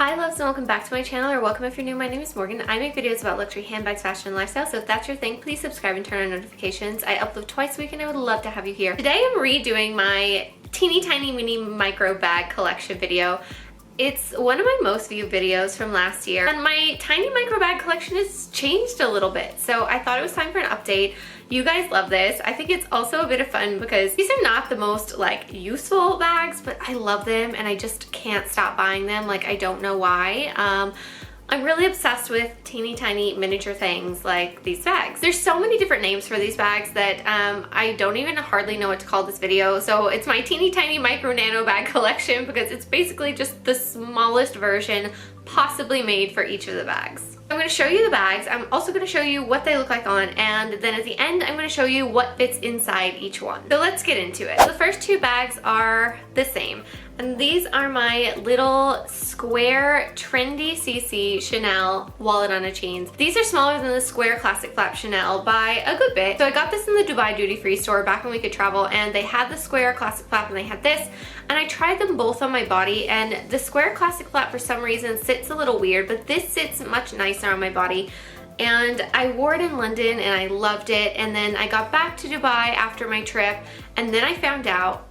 Hi loves and welcome back to my channel, or welcome if you're new. My name is Morgan. I make videos about luxury handbags, fashion, and lifestyle, so if that's your thing, please subscribe and turn on notifications. I upload twice a week and I would love to have you here. Today I'm redoing my teeny tiny mini micro bag collection video. It's one of my most viewed videos from last year, and my tiny micro bag collection has changed a little bit, so I thought it was time for an update. You guys love this. I think it's also a bit of fun because these are not the most like useful bags, but I love them and I just can't stop buying them. Like, I don't know why. I'm really obsessed with teeny tiny miniature things like these bags. There's so many different names for these bags that I don't even hardly know what to call this video. So it's my teeny tiny micro nano bag collection because it's basically just the smallest version possibly made for each of the bags. I'm going to show you the bags. I'm also going to show you what they look like on, and then at the end I'm going to show you what fits inside each one. So let's get into it. The first two bags are the same, and these are my little square trendy CC Chanel wallet on a chains. These are smaller than the square classic flap Chanel by a good bit. So I got this in the Dubai duty free store back when we could travel, and they had the square classic flap and they had this, and I tried them both on my body, and the square classic flap for some reason sits a little weird, but this sits much nicer on my body. And I wore it in London and I loved it, and then I got back to Dubai after my trip, and then I found out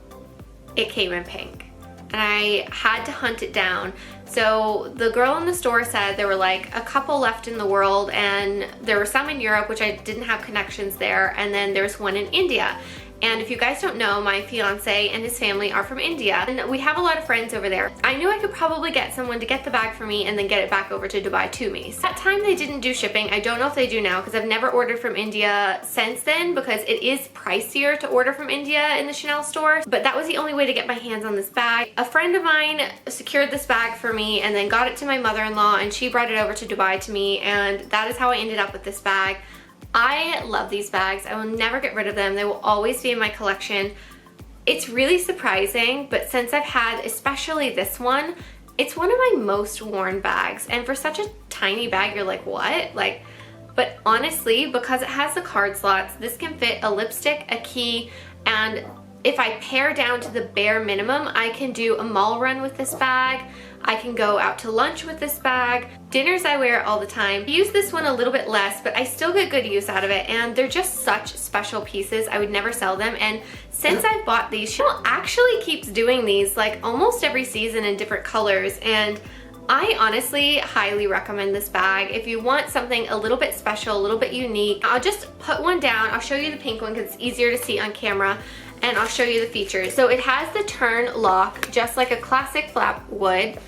it came in pink and I had to hunt it down. So the girl in the store said there were like a couple left in the world, and there were some in Europe, which I didn't have connections there, and then there's one in India. And if you guys don't know, my fiance and his family are from India, and we have a lot of friends over there. I knew I could probably get someone to get the bag for me and then get it back over to Dubai to me. So that time they didn't do shipping. I don't know if they do now because I've never ordered from India since then, because it is pricier to order from India in the Chanel store. But that was the only way to get my hands on this bag. A friend of mine secured this bag for me and then got it to my mother-in-law, and she brought it over to Dubai to me, and that is how I ended up with this bag. I love these bags. I will never get rid of them. They will always be in my collection. It's really surprising, but since I've had especially this one, it's one of my most worn bags. And for such a tiny bag, you're like, what? Like, but honestly, because it has the card slots, this can fit a lipstick, a key, and if I pare down to the bare minimum, I can do a mall run with this bag. I can go out to lunch with this bag. Dinners I wear all the time. I use this one a little bit less, but I still get good use out of it, and they're just such special pieces. I would never sell them, and since I've bought these, Chanel actually keeps doing these like almost every season in different colors, and I honestly highly recommend this bag. If you want something a little bit special, a little bit unique, I'll just put one down. I'll show you the pink one because it's easier to see on camera, and I'll show you the features. So it has the turn lock, just like a classic flap would.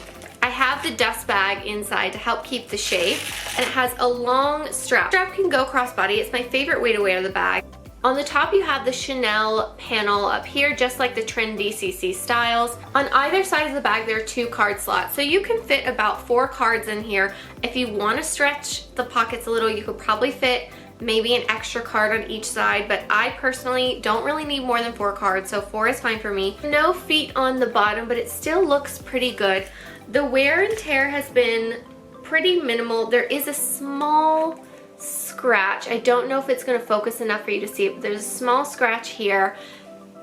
I have the dust bag inside to help keep the shape, and it has a long strap. The strap can go crossbody. It's my favorite way to wear the bag. On the top you have the Chanel panel up here, just like the trendy CC styles. On either side of the bag there are two card slots, so you can fit about 4 cards in here. If you want to stretch the pockets a little, you could probably fit maybe an extra card on each side, but I personally don't really need more than 4 cards, so 4 is fine for me. No feet on the bottom, but it still looks pretty good. The wear and tear has been pretty minimal. There is a small scratch. I don't know if it's going to focus enough for you to see it, but there's a small scratch here.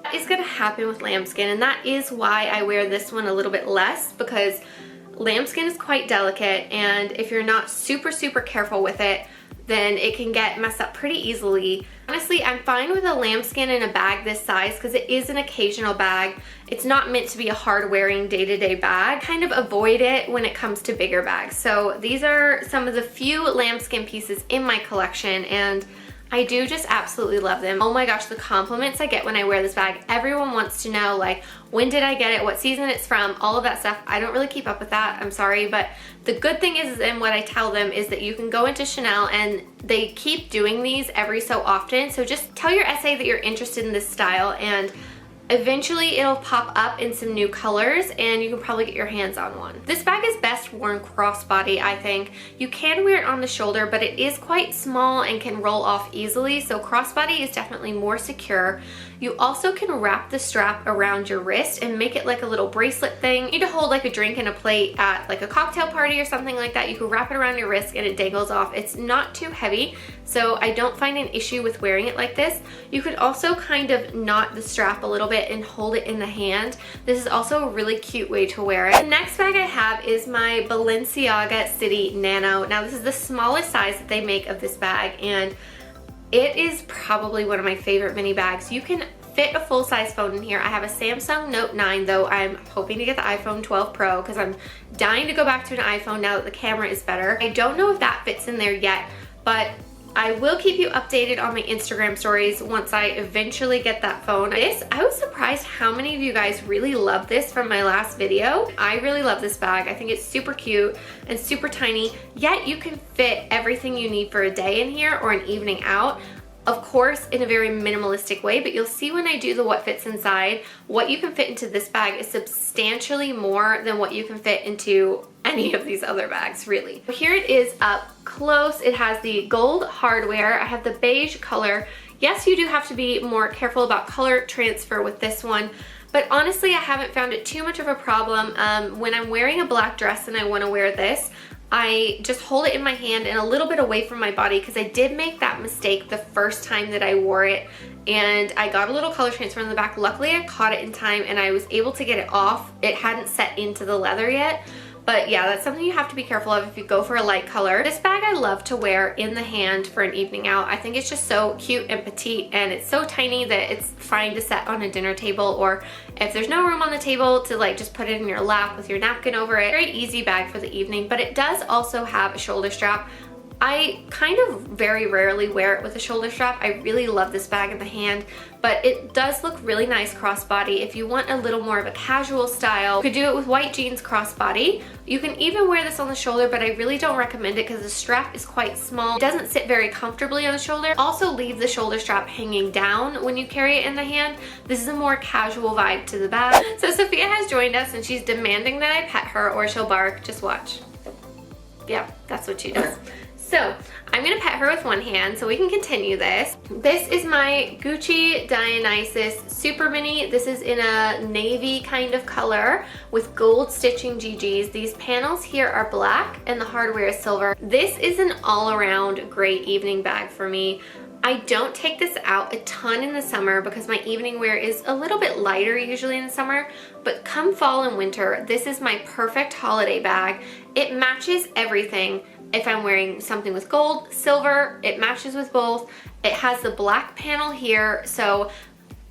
That is going to happen with lambskin, and that is why I wear this one a little bit less, because lambskin is quite delicate, and if you're not super careful with it, then it can get messed up pretty easily. Honestly, I'm fine with a lambskin in a bag this size because it is an occasional bag. It's not meant to be a hard wearing day-to-day bag. Kind of avoid it when it comes to bigger bags. So these are some of the few lambskin pieces in my collection, and I do just absolutely love them. Oh my gosh, the compliments I get when I wear this bag. Everyone wants to know, like, when did I get it, what season it's from, all of that stuff. I don't really keep up with that, I'm sorry, but the good thing is, and what I tell them is that you can go into Chanel and they keep doing these every so often. So just tell your SA that you're interested in this style, and eventually it'll pop up in some new colors and you can probably get your hands on one. This bag is best worn crossbody, I think. You can wear it on the shoulder, but it is quite small and can roll off easily, so crossbody is definitely more secure. You also can wrap the strap around your wrist and make it like a little bracelet thing. You need to hold like a drink and a plate at like a cocktail party or something like that. You can wrap it around your wrist and it dangles off. It's not too heavy, so I don't find an issue with wearing it like this. You could also kind of knot the strap a little bit it and hold it in the hand. This is also a really cute way to wear it. The next bag I have is my Balenciaga City Nano. Now this is the smallest size that they make of this bag, and it is probably one of my favorite mini bags. You can fit a full-size phone in here. I have a Samsung Note 9 though. I'm hoping to get the iPhone 12 Pro because I'm dying to go back to an iPhone now that the camera is better. I don't know if that fits in there yet, but I will keep you updated on my Instagram stories once I eventually get that phone. I was surprised how many of you guys really love this from my last video. I really love this bag. I think it's super cute and super tiny, yet you can fit everything you need for a day in here or an evening out. Of course, in a very minimalistic way, but you'll see when I do the what fits inside, what you can fit into this bag is substantially more than what you can fit into any of these other bags, really. Here it is up close. It has the gold hardware. I have the beige color. Yes, you do have to be more careful about color transfer with this one, but honestly, I haven't found it too much of a problem. When I'm wearing a black dress and I want to wear this, I just hold it in my hand and a little bit away from my body because I did make that mistake the first time that I wore it, and I got a little color transfer in the back. Luckily, I caught it in time and I was able to get it off. It hadn't set into the leather yet. But yeah, that's something you have to be careful of if you go for a light color. This bag I love to wear in the hand for an evening out. I think it's just so cute and petite, and it's so tiny that it's fine to set on a dinner table, or if there's no room on the table, to like just put it in your lap with your napkin over it. Very easy bag for the evening, but it does also have a shoulder strap. I kind of very rarely wear it with a shoulder strap. I really love this bag in the hand, but it does look really nice crossbody. If you want a little more of a casual style, you could do it with white jeans crossbody. You can even wear this on the shoulder, but I really don't recommend it because the strap is quite small. It doesn't sit very comfortably on the shoulder. Also leave the shoulder strap hanging down when you carry it in the hand. This is a more casual vibe to the bag. So Sophia has joined us and she's demanding that I pet her or she'll bark. Just watch. Yeah, that's what she does. So I'm gonna pet her with one hand so we can continue this. This is my Gucci Dionysus Super Mini. This is in a navy kind of color with gold stitching GGs. These panels here are black and the hardware is silver. This is an all-around great evening bag for me. I don't take this out a ton in the summer because my evening wear is a little bit lighter usually in the summer, but come fall and winter, this is my perfect holiday bag. It matches everything. If I'm wearing something with gold, silver, it matches with both. It has the black panel here, so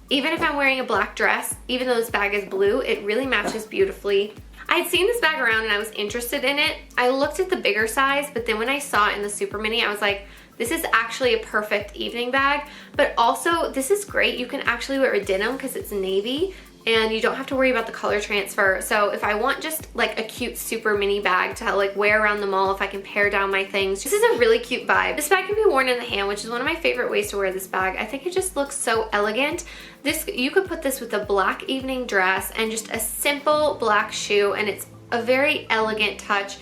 even if I'm wearing a black dress, even though this bag is blue, it really matches beautifully. I'd seen this bag around and I was interested in it. I looked at the bigger size, but then when I saw it in the Super Mini, I was like, this is actually a perfect evening bag, but also this is great. You can actually wear a denim because it's navy, and you don't have to worry about the color transfer. So if I want just like a cute super mini bag to like wear around the mall, if I can pare down my things, this is a really cute vibe. This bag can be worn in the hand, which is one of my favorite ways to wear this bag. I think it just looks so elegant. You could put this with a black evening dress and just a simple black shoe, and it's a very elegant touch.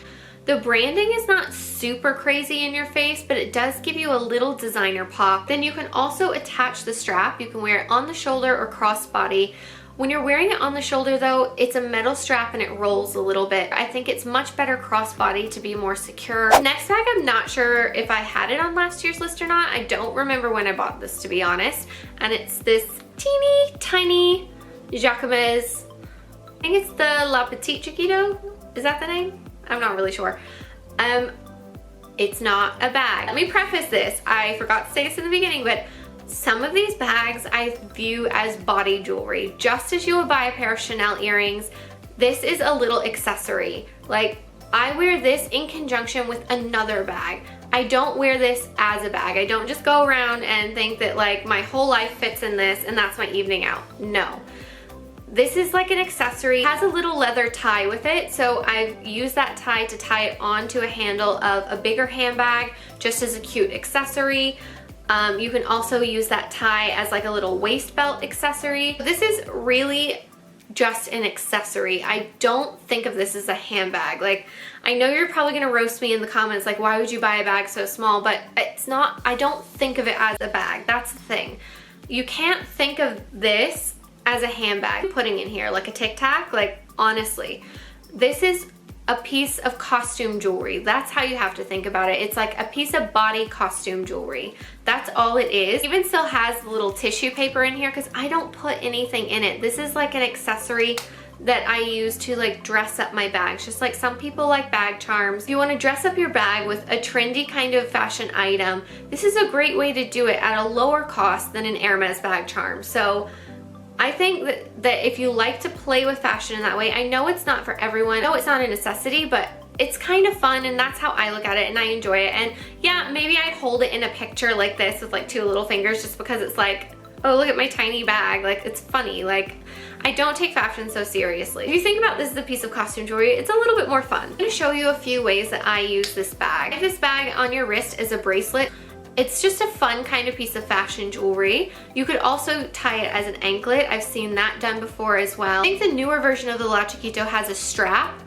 The branding is not super crazy in your face, but it does give you a little designer pop. Then you can also attach the strap. You can wear it on the shoulder or crossbody. When you're wearing it on the shoulder though, it's a metal strap and it rolls a little bit. I think it's much better crossbody to be more secure. Next bag, I'm not sure if I had it on last year's list or not. I don't remember when I bought this, to be honest. And it's this teeny tiny Jacquemus. I think it's the La Petite Chiquito. Is that the name? I'm not really sure. It's not a bag. Let me preface this. I forgot to say this in the beginning, but some of these bags I view as body jewelry. Just as you would buy a pair of Chanel earrings, this is a little accessory. Like, I wear this in conjunction with another bag. I don't wear this as a bag. I don't just go around and think that like my whole life fits in this and that's my evening out. No. This is like an accessory. It has a little leather tie with it, so I've used that tie to tie it onto a handle of a bigger handbag just as a cute accessory. You can also use that tie as like a little waist belt accessory. This is really just an accessory. I don't think of this as a handbag. Like, I know you're probably gonna roast me in the comments, like, why would you buy a bag so small? But it's not, I don't think of it as a bag. That's the thing. You can't think of this as a handbag. Putting in here like a Tic Tac, like honestly, this is a piece of costume jewelry. That's how you have to think about it. It's like a piece of body costume jewelry. That's all it is. It even still has a little tissue paper in here because I don't put anything in it. This is like an accessory that I use to like dress up my bags. Just like some people like bag charms. If you want to dress up your bag with a trendy kind of fashion item, this is a great way to do it at a lower cost than an Hermes bag charm. So I think that if you like to play with fashion in that way, I know it's not for everyone. I know it's not a necessity, but it's kind of fun, and that's how I look at it, and I enjoy it. And yeah, maybe I'd hold it in a picture like this with like 2 little fingers just because it's like, oh, look at my tiny bag. Like, it's funny. Like, I don't take fashion so seriously. If you think about this as a piece of costume jewelry, it's a little bit more fun. I'm gonna show you a few ways that I use this bag. If this bag on your wrist is a bracelet, it's just a fun kind of piece of fashion jewelry. You could also tie it as an anklet. I've seen that done before as well. I think the newer version of the La Chiquito has a strap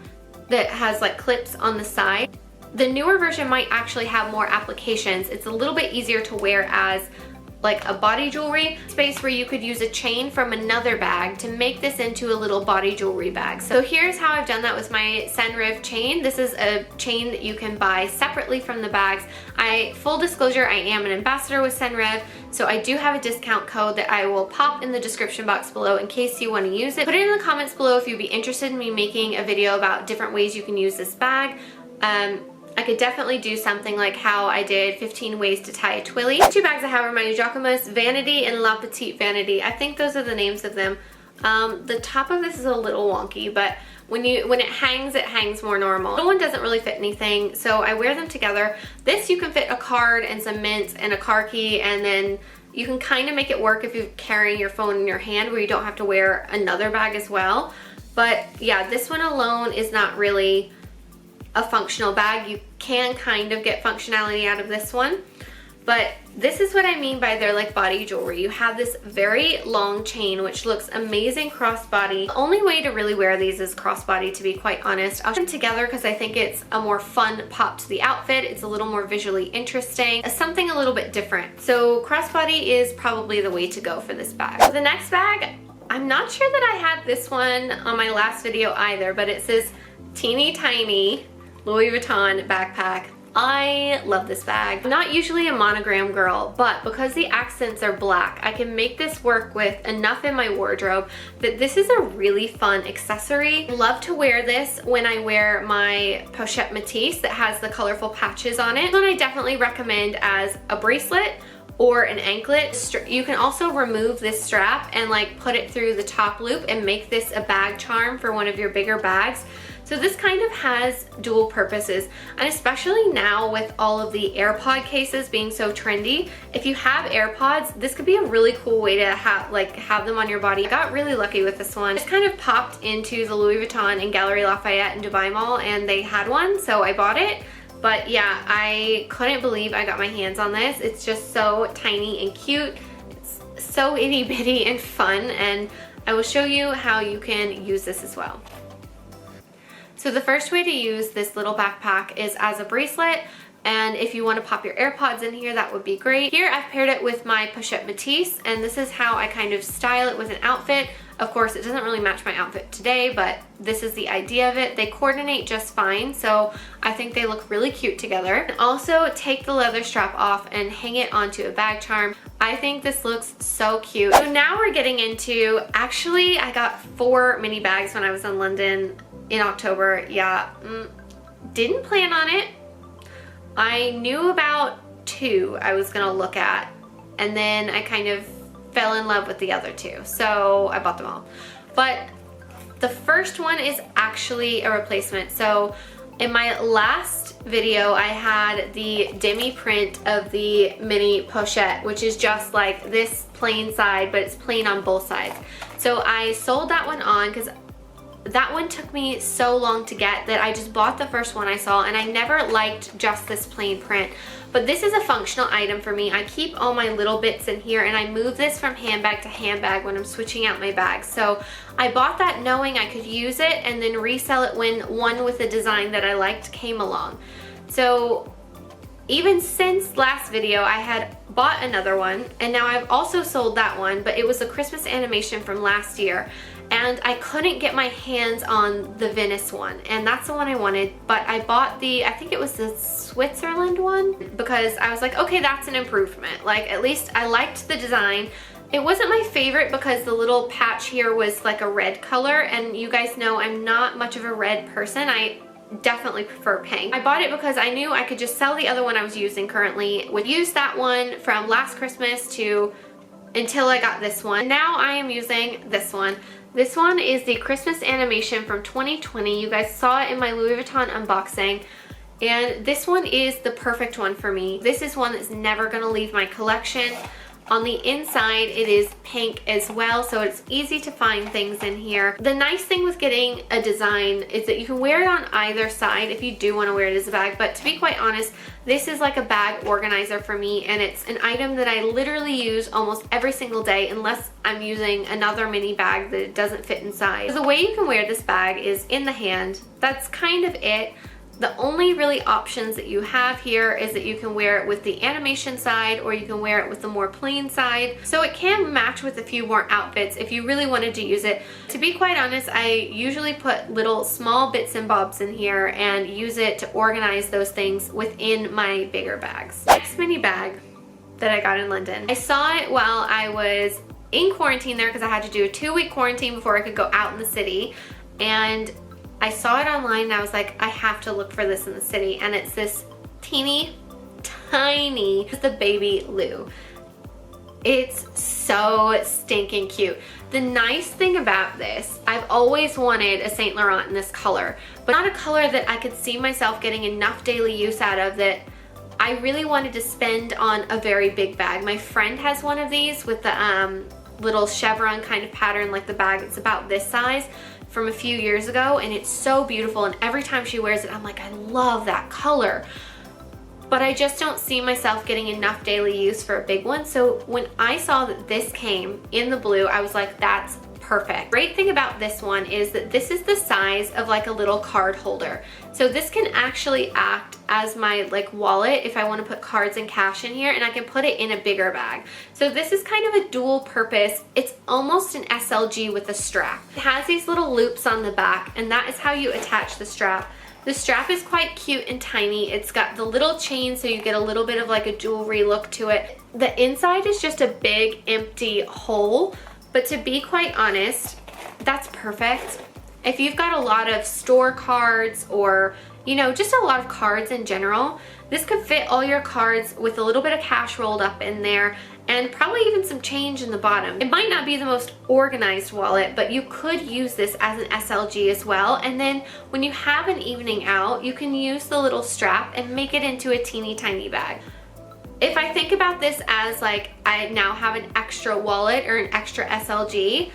that has like clips on the side. The newer version might actually have more applications. It's a little bit easier to wear as like a body jewelry space where you could use a chain from another bag to make this into a little body jewelry bag. So here's how I've done that with my Senriv chain. This is a chain that you can buy separately from the bags. Full disclosure, I am an ambassador with Senriv, so I do have a discount code that I will pop in the description box below in case you want to use it. Put it in the comments below if you'd be interested in me making a video about different ways you can use this bag. I could definitely do something like how I did 15 ways to tie a twilly. The 2 bags I have are my Jacquemus Vanity and La Petite Vanity. I think those are the names of them. The top of this is a little wonky, but when it hangs more normal. The one doesn't really fit anything, so I wear them together. This you can fit a card and some mints and a car key, and then you can kind of make it work if you're carrying your phone in your hand where you don't have to wear another bag as well. But yeah, this one alone is not really a functional bag. You can kind of get functionality out of this one, but this is what I mean by they're like body jewelry. You have this very long chain which looks amazing crossbody. The only way to really wear these is crossbody, to be quite honest. I'll put them together because I think it's a more fun pop to the outfit. It's a little more visually interesting, something a little bit different. So crossbody is probably the way to go for this bag. So the next bag, I'm not sure that I had this one on my last video either, but it says teeny tiny Louis Vuitton backpack. I love this bag. I'm not usually a monogram girl, but because the accents are black, I can make this work with enough in my wardrobe that this is a really fun accessory. I love to wear this when I wear my pochette Matisse that has the colorful patches on it. This one I definitely recommend as a bracelet or an anklet. You can also remove this strap and like put it through the top loop and make this a bag charm for one of your bigger bags. So this kind of has dual purposes, and especially now with all of the AirPod cases being so trendy, if you have AirPods, this could be a really cool way to have them on your body. I got really lucky with this one. Just kind of popped into the Louis Vuitton in Galeries Lafayette in Dubai Mall, and they had one, so I bought it. But yeah, I couldn't believe I got my hands on this. It's just so tiny and cute. It's so itty bitty and fun, and I will show you how you can use this as well. So the first way to use this little backpack is as a bracelet, and if you want to pop your AirPods in here, that would be great. Here I've paired it with my pochette Matisse, and this is how I kind of style it with an outfit. Of course, it doesn't really match my outfit today, but this is the idea of it. They coordinate just fine, so I think they look really cute together. And also take the leather strap off and hang it onto a bag charm. I think this looks so cute. So now we're getting into, actually I got 4 mini bags when I was in London in October. Yeah, didn't plan on it. I knew about 2 I was gonna look at, and then I kind of fell in love with the other 2, so I bought them all. But the first one is actually a replacement. So in my last video, I had the demi print of the mini pochette, which is just like this plain side, but it's plain on both sides. So I sold that one on because that one took me so long to get that I just bought the first one I saw, and I never liked just this plain print. But this is a functional item for me. I keep all my little bits in here, and I move this from handbag to handbag when I'm switching out my bags. So I bought that knowing I could use it and then resell it when one with a design that I liked came along. So even since last video, I had bought another one, and now I've also sold that one, but it was a Christmas animation from last year. and I couldn't get my hands on the Venice one, and that's the one I wanted, but I bought the, I think it was the Switzerland one, because I was like, okay, that's an improvement. Like, at least I liked the design. It wasn't my favorite because the little patch here was like a red color, and you guys know I'm not much of a red person. I definitely prefer pink. I bought it because I knew I could just sell the other one I was using currently. Would use that one from last Christmas to until I got this one. Now I am using this one. This one is the Christmas animation from 2020. You guys saw it in my Louis Vuitton unboxing. And this one is the perfect one for me. This is one that's never gonna leave my collection. On the inside, it is pink as well, so it's easy to find things in here. The nice thing with getting a design is that you can wear it on either side if you do want to wear it as a bag, but to be quite honest, this is like a bag organizer for me, and it's an item that I literally use almost every single day unless I'm using another mini bag that it doesn't fit inside. So the way you can wear this bag is in the hand. That's kind of it. The only really options that you have here is that you can wear it with the animation side, or you can wear it with the more plain side. So it can match with a few more outfits if you really wanted to use it. To be quite honest, I usually put little small bits and bobs in here and use it to organize those things within my bigger bags. Next mini bag that I got in London. I saw it while I was in quarantine there because I had to do a 2-week quarantine before I could go out in the city, and I saw it online and I was like, I have to look for this in the city, and it's this teeny tiny, it's the baby Lou. It's so stinking cute. The nice thing about this, I've always wanted a Saint Laurent in this color, but not a color that I could see myself getting enough daily use out of that I really wanted to spend on a very big bag. My friend has one of these with the little chevron kind of pattern, like the bag that's about this size, from a few years ago, and it's so beautiful, and every time she wears it I'm like, I love that color, but I just don't see myself getting enough daily use for a big one. So when I saw that this came in the blue, I was like, that's perfect. Great thing about this one is that this is the size of like a little card holder, so this can actually act as my like wallet if I want to put cards and cash in here, and I can put it in a bigger bag. So this is kind of a dual purpose. It's almost an SLG with a strap. It has these little loops on the back, and that is how you attach the strap. The strap is quite cute and tiny. It's got the little chain, so you get a little bit of like a jewelry look to it. The inside is just a big empty hole, but to be quite honest, that's perfect. If you've got a lot of store cards, or you know, just a lot of cards in general, this could fit all your cards with a little bit of cash rolled up in there, and probably even some change in the bottom. It might not be the most organized wallet, but you could use this as an SLG as well, and then when you have an evening out, you can use the little strap and make it into a teeny tiny bag. If I think about this as like I now have an extra wallet or an extra SLG,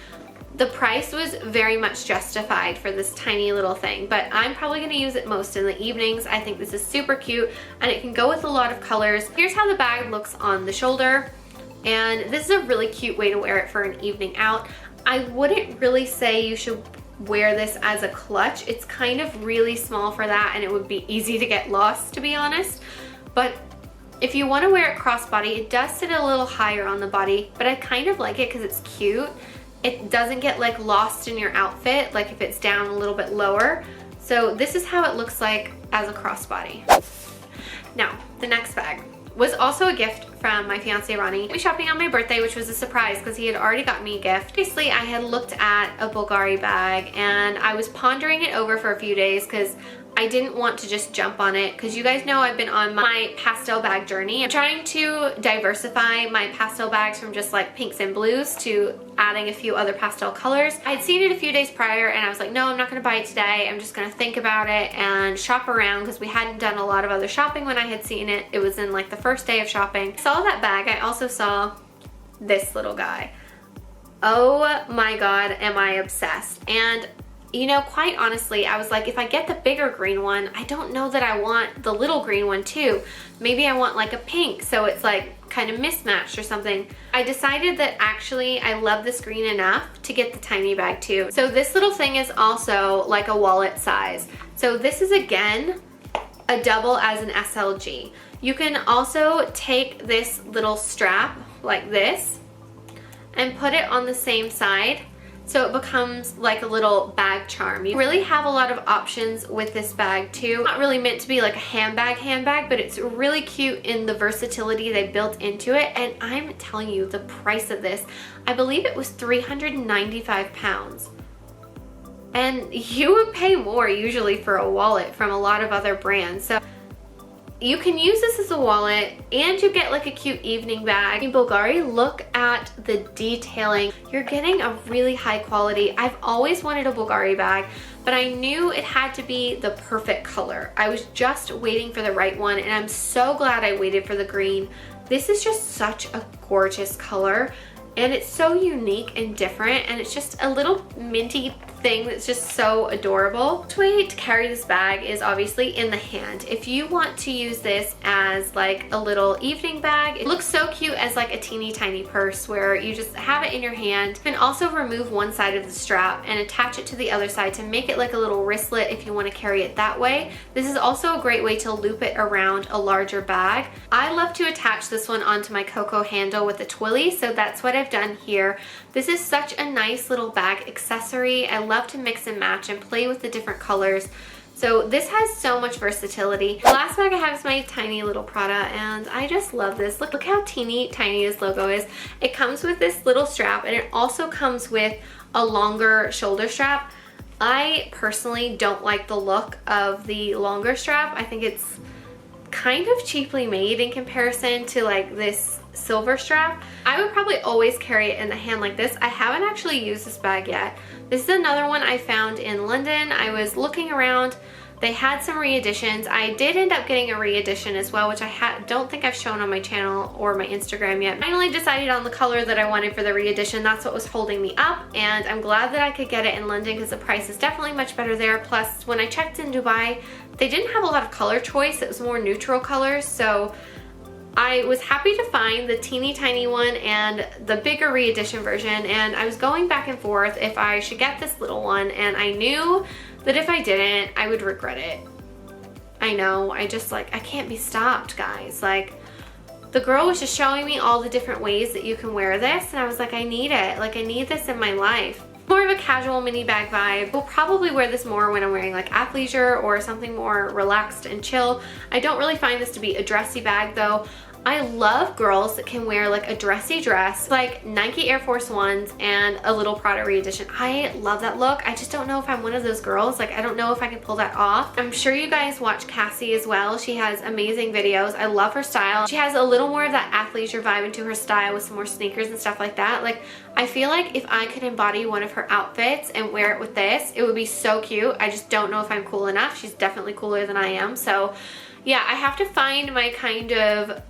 the price was very much justified for this tiny little thing, but I'm probably going to use it most in the evenings. I think this is super cute, and it can go with a lot of colors. Here's how the bag looks on the shoulder, and this is a really cute way to wear it for an evening out. I wouldn't really say you should wear this as a clutch. It's kind of really small for that, and it would be easy to get lost, to be honest. But if you want to wear it crossbody, it does sit a little higher on the body, but I kind of like it because it's cute. It doesn't get like lost in your outfit, like if it's down a little bit lower. So this is how it looks like as a crossbody. Now, the next bag was also a gift from my fiance Ronnie. We went shopping on my birthday, which was a surprise because he had already got me a gift. Basically, I had looked at a Bulgari bag and I was pondering it over for a few days because I didn't want to just jump on it, because you guys know I've been on my pastel bag journey. I'm trying to diversify my pastel bags from just like pinks and blues to adding a few other pastel colors. I'd seen it a few days prior and I was like, no, I'm not going to buy it today. I'm just going to think about it and shop around, because we hadn't done a lot of other shopping when I had seen it. It was in like the first day of shopping. I saw that bag. I also saw this little guy. Oh my god, am I obsessed. And you know, quite honestly, I was like, if I get the bigger green one, I don't know that I want the little green one too. Maybe I want like a pink, so it's like kind of mismatched or something. I decided that actually I love this green enough to get the tiny bag too. So this little thing is also like a wallet size. So this is again a double as an SLG. You can also take this little strap like this and put it on the same side. so it becomes like a little bag charm. You really have a lot of options with this bag too. Not really meant to be like a handbag, but it's really cute in the versatility they built into it. And I'm telling you, the price of this, I believe it was 395 pounds. And you would pay more usually for a wallet from a lot of other brands. So you can use this as a wallet and you get like a cute evening bag. In Bulgari, look at the detailing. You're getting a really high quality. I've always wanted a Bulgari bag, but I knew it had to be the perfect color. I was just waiting for the right one, and I'm so glad I waited for the green. This is just such a gorgeous color, and it's so unique and different, and it's just a little minty thing that's just so adorable. The way to carry this bag is obviously in the hand. If you want to use this as like a little evening bag, it looks so cute as like a teeny tiny purse where you just have it in your hand. You can also remove one side of the strap and attach it to the other side to make it like a little wristlet if you want to carry it that way. This is also a great way to loop it around a larger bag. I love to attach this one onto my Coco handle with a twilly, so that's what I've done here. This is such a nice little bag accessory. I love to mix and match and play with the different colors. So this has so much versatility. The last bag I have is my tiny little Prada, and I just love this. Look how teeny tiny this logo is. It comes with this little strap, and it also comes with a longer shoulder strap. I personally don't like the look of the longer strap. I think it's kind of cheaply made in comparison to like this silver strap. I would probably always carry it in the hand like this. I haven't actually used this bag yet. This is another one I found in London. I was looking around. They had some re-editions. I did end up getting a re-edition as well, which I don't think I've shown on my channel or my Instagram yet. Finally decided on the color that I wanted for the re-edition. That's what was holding me up, and I'm glad that I could get it in London because the price is definitely much better there. Plus, when I checked in Dubai, they didn't have a lot of color choice. It was more neutral colors, so I was happy to find the teeny tiny one and the bigger re-edition version, and I was going back and forth if I should get this little one, and I knew that if I didn't, I would regret it. I know, I can't be stopped, guys. Like, the girl was just showing me all the different ways that you can wear this, and I was like, I need it. Like, I need this in my life. More of a casual mini bag vibe. We'll probably wear this more when I'm wearing like athleisure or something more relaxed and chill. I don't really find this to be a dressy bag though. I love girls that can wear like a dressy dress, like Nike Air Force Ones and a little Prada re-edition. I love that look. I just don't know if I'm one of those girls. Like, I don't know if I can pull that off. I'm sure you guys watch Cassie as well. She has amazing videos. I love her style. She has a little more of that athleisure vibe into her style with some more sneakers and stuff like that. Like, I feel like if I could embody one of her outfits and wear it with this, it would be so cute. I just don't know if I'm cool enough. She's definitely cooler than I am. So yeah, I have to find my kind of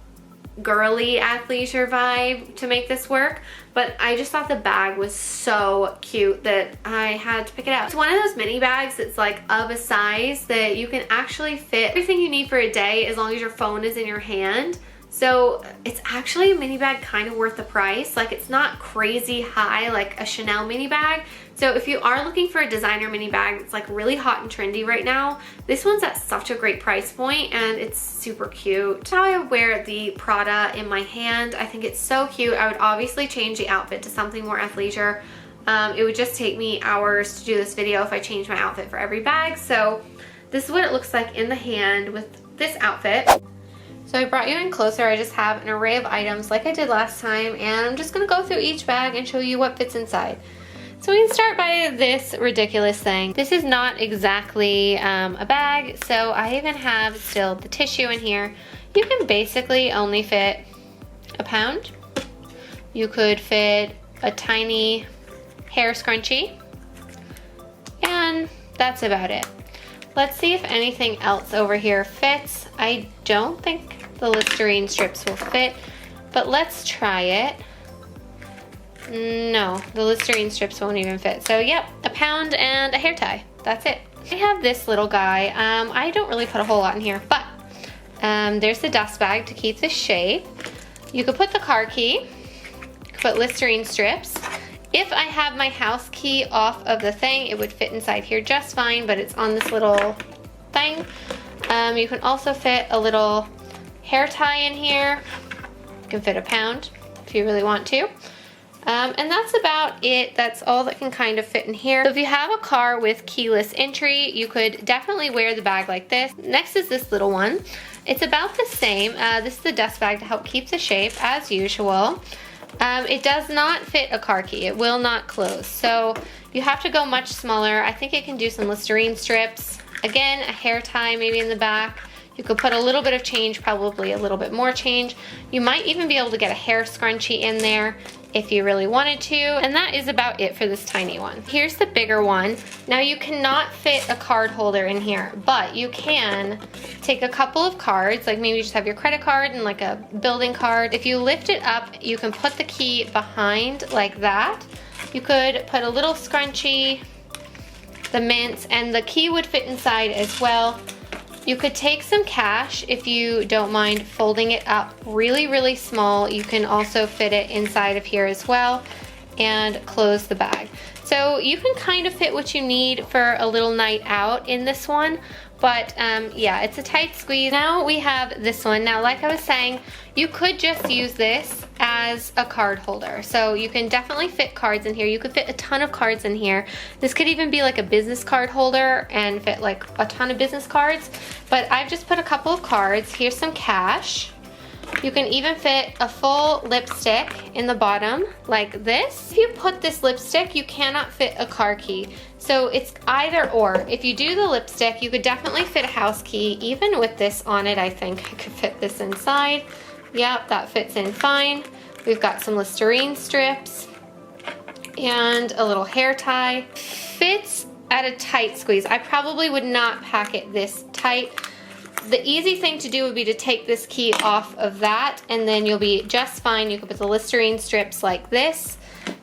girly athleisure vibe to make this work, but I just thought the bag was so cute that I had to pick it up. It's one of those mini bags that's like of a size that you can actually fit everything you need for a day as long as your phone is in your hand. So it's actually a mini bag kind of worth the price. Like, it's not crazy high like a Chanel mini bag. So if you are looking for a designer mini bag that's like really hot and trendy right now, this one's at such a great price point and it's super cute. That's how I wear the Prada in my hand. I think it's so cute. I would obviously change the outfit to something more athleisure. It would just take me hours to do this video if I changed my outfit for every bag. So this is what it looks like in the hand with this outfit. So I brought you in closer. I just have an array of items like I did last time, and I'm just gonna go through each bag and show you what fits inside. So we can start by this ridiculous thing. This is not exactly a bag, so I even have still the tissue in here. You can basically only fit a pound. You could fit a tiny hair scrunchie, and that's about it. Let's see if anything else over here fits. I don't think the Listerine strips will fit, but let's try it. No, the Listerine strips won't even fit. So yep, a pound and a hair tie. That's it. I have this little guy. I don't really put a whole lot in here, but there's the dust bag to keep the shape. You could put the car key, you could put Listerine strips. If I have my house key off of the thing, it would fit inside here just fine, but it's on this little thing. You can also fit a little hair tie in here. You can fit a pound if you really want to. And that's about it. That's all that can kind of fit in here. So if you have a car with keyless entry, you could definitely wear the bag like this. Next is this little one. It's about the same. This is the dust bag to help keep the shape as usual. It does not fit a car key. It will not close. So you have to go much smaller. I think it can do some Listerine strips. Again, a hair tie maybe in the back. You could put a little bit of change, probably a little bit more change. You might even be able to get a hair scrunchie in there if you really wanted to. And that is about it for this tiny one. Here's the bigger one. Now you cannot fit a card holder in here, but you can take a couple of cards, like maybe you just have your credit card and like a building card. If you lift it up, you can put the key behind like that. You could put a little scrunchie, the mints, and the key would fit inside as well. You could take some cash if you don't mind folding it up really, really small. You can also fit it inside of here as well and close the bag. So you can kind of fit what you need for a little night out in this one. But yeah, it's a tight squeeze. Now we have this one. Now, like I was saying, you could just use this as a card holder. So you can definitely fit cards in here. You could fit a ton of cards in here. This could even be like a business card holder and fit like a ton of business cards. But I've just put a couple of cards. Here's some cash. You can even fit a full lipstick in the bottom like this. If you put this lipstick, you cannot fit a car key. So it's either or. If you do the lipstick, you could definitely fit a house key. Even with this on it, I think I could fit this inside. Yep, that fits in fine. We've got some Listerine strips and a little hair tie. Fits at a tight squeeze. I probably would not pack it this tight. The easy thing to do would be to take this key off of that, and then you'll be just fine. You can put the Listerine strips like this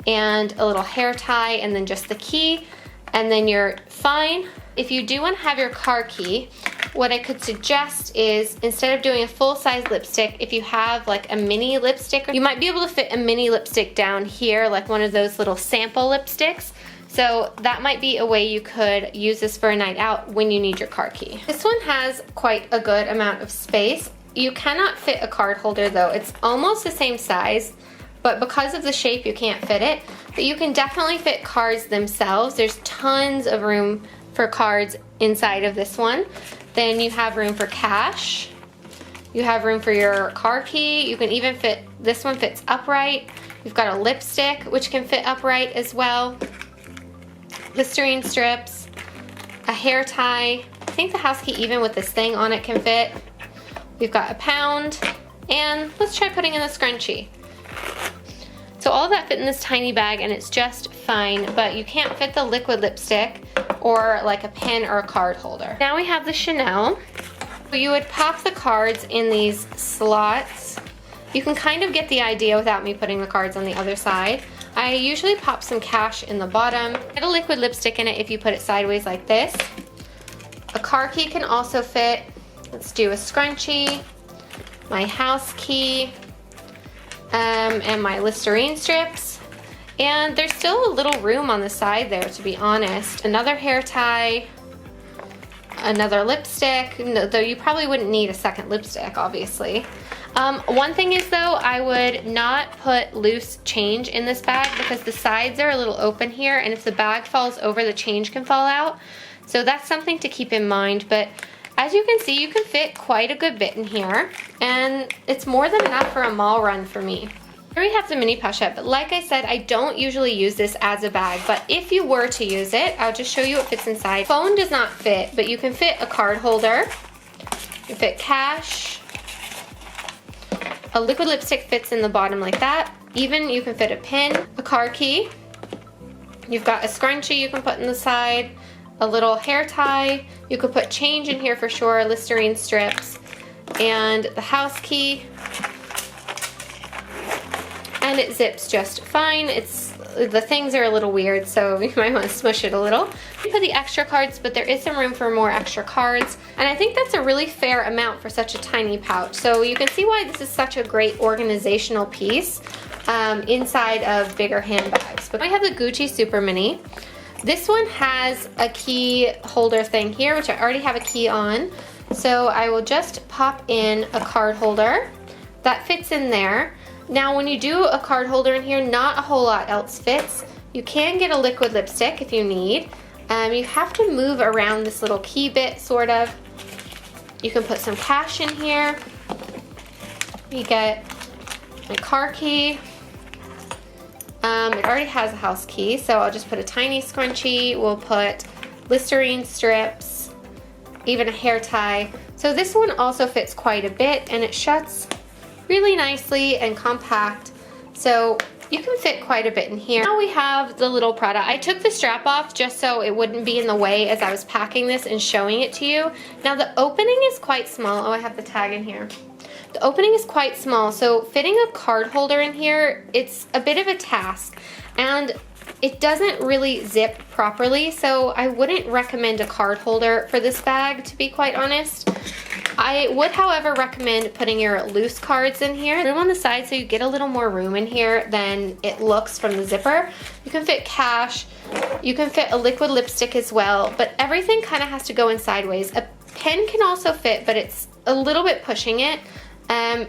and a little hair tie and then just the key, and then you're fine. If you do want to have your car key, what I could suggest is, instead of doing a full-size lipstick, if you have like a mini lipstick, you might be able to fit a mini lipstick down here, like one of those little sample lipsticks. So that might be a way you could use this for a night out when you need your car key. This one has quite a good amount of space. You cannot fit a card holder though. It's almost the same size, but because of the shape, you can't fit it. But you can definitely fit cards themselves. There's tons of room for cards inside of this one. Then you have room for cash. You have room for your car key. You can even fit, this one fits upright. You've got a lipstick, which can fit upright as well. Listerine strips, a hair tie. I think the house key, even with this thing on it, can fit. We've got a pound, and let's try putting in the scrunchie. So all of that fit in this tiny bag, and it's just fine, but you can't fit the liquid lipstick or like a pen or a card holder. Now we have the Chanel. So you would pop the cards in these slots. You can kind of get the idea without me putting the cards on the other side. I usually pop some cash in the bottom. Get a liquid lipstick in it if you put it sideways like this. A car key can also fit. Let's do a scrunchie, my house key, and my Listerine strips. And there's still a little room on the side there, to be honest. Another hair tie, another lipstick, though you probably wouldn't need a second lipstick, obviously. One thing is though, I would not put loose change in this bag because the sides are a little open here, and if the bag falls over, the change can fall out. So that's something to keep in mind. But as you can see, you can fit quite a good bit in here, and it's more than enough for a mall run for me. Here we have the mini pochette, but like I said, I don't usually use this as a bag, but if you were to use it, I'll just show you what fits inside. Phone does not fit, but you can fit a card holder, you can fit cash, a liquid lipstick fits in the bottom like that. Even you can fit a pin, a car key. You've got a scrunchie you can put in the side, a little hair tie. You could put change in here for sure, Listerine strips, and the house key. And it zips just fine. The things are a little weird, so you might want to smush it a little. You put the extra cards, but there is some room for more extra cards. And I think that's a really fair amount for such a tiny pouch. So you can see why this is such a great organizational piece inside of bigger handbags. But I have the Gucci Super Mini. This one has a key holder thing here, which I already have a key on. So I will just pop in a card holder that fits in there. Now when you do a card holder in here, not a whole lot else fits. You can get a liquid lipstick if you need. You have to move around this little key bit, sort of. You can put some cash in here. You get my car key. It already has a house key, so I'll just put a tiny scrunchie. We'll put Listerine strips, even a hair tie. So this one also fits quite a bit, and it shuts really nicely and compact. So you can fit quite a bit in here. Now we have the little Prada. I took the strap off just so it wouldn't be in the way as I was packing this and showing it to you. Now the opening is quite small. Oh, I have the tag in here. The opening is quite small, so fitting a card holder in here, it's a bit of a task. And it doesn't really zip properly, so I wouldn't recommend a card holder for this bag, to be quite honest. I would, however, recommend putting your loose cards in here. Put them on the side so you get a little more room in here than it looks from the zipper. You can fit cash, you can fit a liquid lipstick as well, but everything kind of has to go in sideways. A pen can also fit, but it's a little bit pushing it.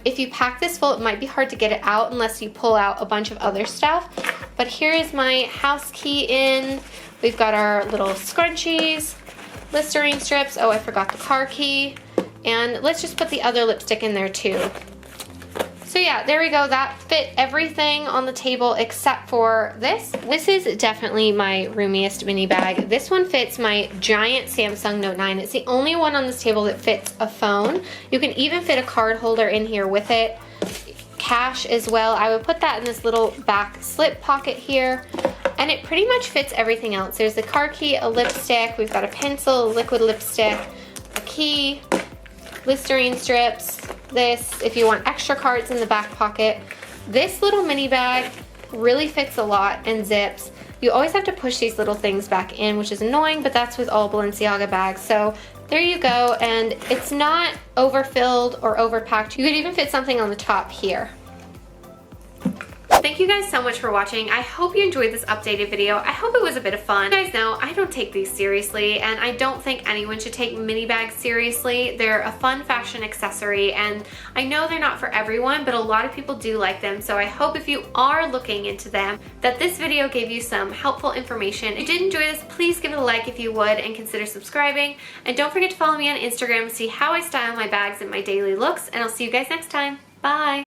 If you pack this full, it might be hard to get it out unless you pull out a bunch of other stuff. But here is my house key in. We've got our little scrunchies, Listerine strips. Oh, I forgot the car key. And let's just put the other lipstick in there too. So yeah, there we go. That fit everything on the table except for this. This is definitely my roomiest mini bag. This one fits my giant Samsung Note 9. It's the only one on this table that fits a phone. You can even fit a card holder in here with it. Cash as well. I would put that in this little back slip pocket here. And it pretty much fits everything else. There's a car key, a lipstick, we've got a pencil, a liquid lipstick, a key, Listerine strips, this if you want extra cards in the back pocket. This little mini bag really fits a lot and zips. You always have to push these little things back in, which is annoying, but that's with all Balenciaga bags. So there you go, and it's not overfilled or overpacked. You could even fit something on the top here. Thank you guys so much for watching. I hope you enjoyed this updated video. I hope it was a bit of fun. You guys know I don't take these seriously, and I don't think anyone should take mini bags seriously. They're a fun fashion accessory, and I know they're not for everyone, but a lot of people do like them. So I hope if you are looking into them, that this video gave you some helpful information. If you did enjoy this, please give it a like if you would, and consider subscribing. And don't forget to follow me on Instagram to see how I style my bags and my daily looks, and I'll see you guys next time. Bye!